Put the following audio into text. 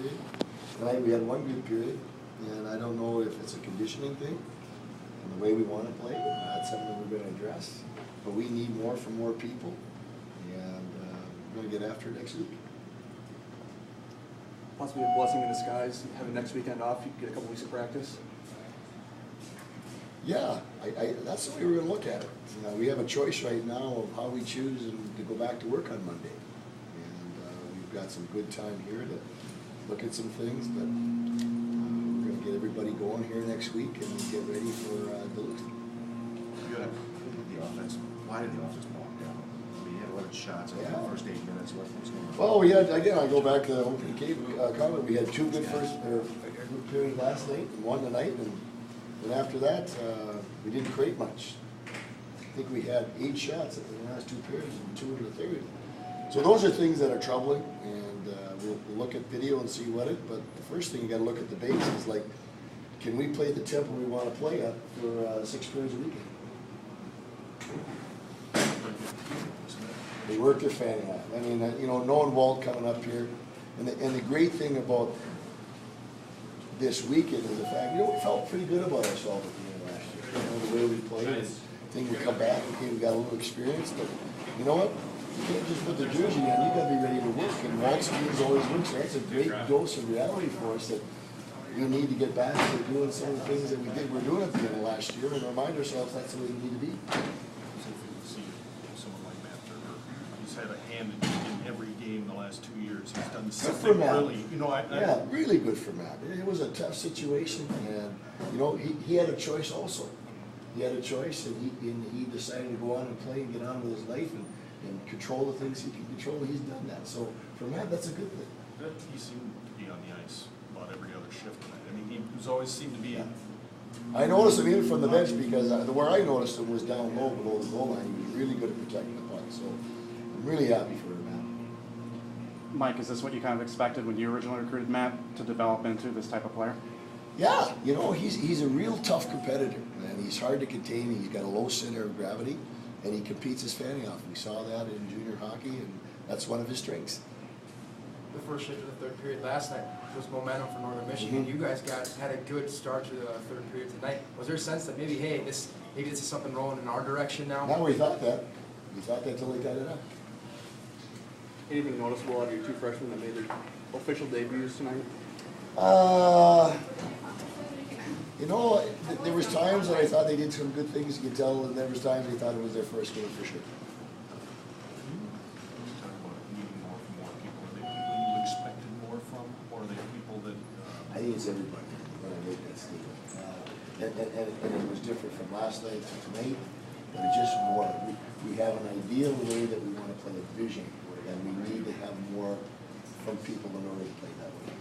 period. Tonight we had one good period, and I don't know if it's a conditioning thing and the way we want to play. That's something that we're going to address. But we need more from more people, and we're going to get after it next week. Possibly a blessing in disguise, having next weekend off, you get a couple weeks of practice. Yeah, that's the way we're going to look at it. We have a choice right now of how we choose to go back to work on Monday. And we've got some good time here to look at some things, but we're going to get everybody going here next week and get ready for Duluth. The offense. Why did the offense walk down? I mean, you had 11 shots in the first 8 minutes. What's going on? Well, we had, again, I go back to the opening comment. We had two good good periods last night and one tonight, and after that, we didn't create much. I think we had 8 shots in the last 2 periods and 2 in the third. So those are things that are troubling, and we'll look at video and see what it. But the first thing you got to look at the basics, like, can we play the tempo we want to play at for 6 periods a weekend? They worked their fanny out. I mean, knowing Walt coming up here, and the great thing about this weekend is the fact, we felt pretty good about ourselves at the end of last year. The way we played, and I think we come back, okay, we got a little experience, but you know what? You can't just put the jersey on, you got to be ready to work, and Walt's games always work, so that's a great dose of reality for us that we need to get back to doing some of the things that we're doing at the end of last year and remind ourselves that's the way we need to be. He's had a hand in every game the last 2 years. He's done something really, yeah, really good for Matt. It was a tough situation, and he had a choice also. He had a choice, and he decided to go on and play and get on with his life and control the things he can control. He's done that. So for Matt, that's a good thing. He seemed to be on the ice about every other shift tonight. I mean, he's always seemed to be. Yeah. I noticed him even from the bench because where I noticed him was down low below the goal line. He was really good at protecting the puck. So I'm really happy for him, Matt. Mike, is this what you kind of expected when you originally recruited Matt to develop into this type of player? Yeah, he's a real tough competitor, and he's hard to contain. He's got a low center of gravity, and he competes his fanny off. We saw that in junior hockey, and that's one of his strengths. The first shift of the third period last night was momentum for Northern Michigan. Mm-hmm. You guys had a good start to the third period tonight. Was there a sense that maybe, hey, this is something rolling in our direction now? Now we thought that. We thought that till they got it up. Anything noticeable out of your 2 freshmen that made their official debuts tonight? There was times that I thought they did some good things, you could tell, and there was times they thought it was their first game for sure. Talk about needing more from more people. Are they people you expected more from, or are they people that? I think it's everybody when I make that statement. And it was different from last night to tonight, but it's just more. We have an ideal way that we want to play, a vision, and we need to have more from people in order to play that way.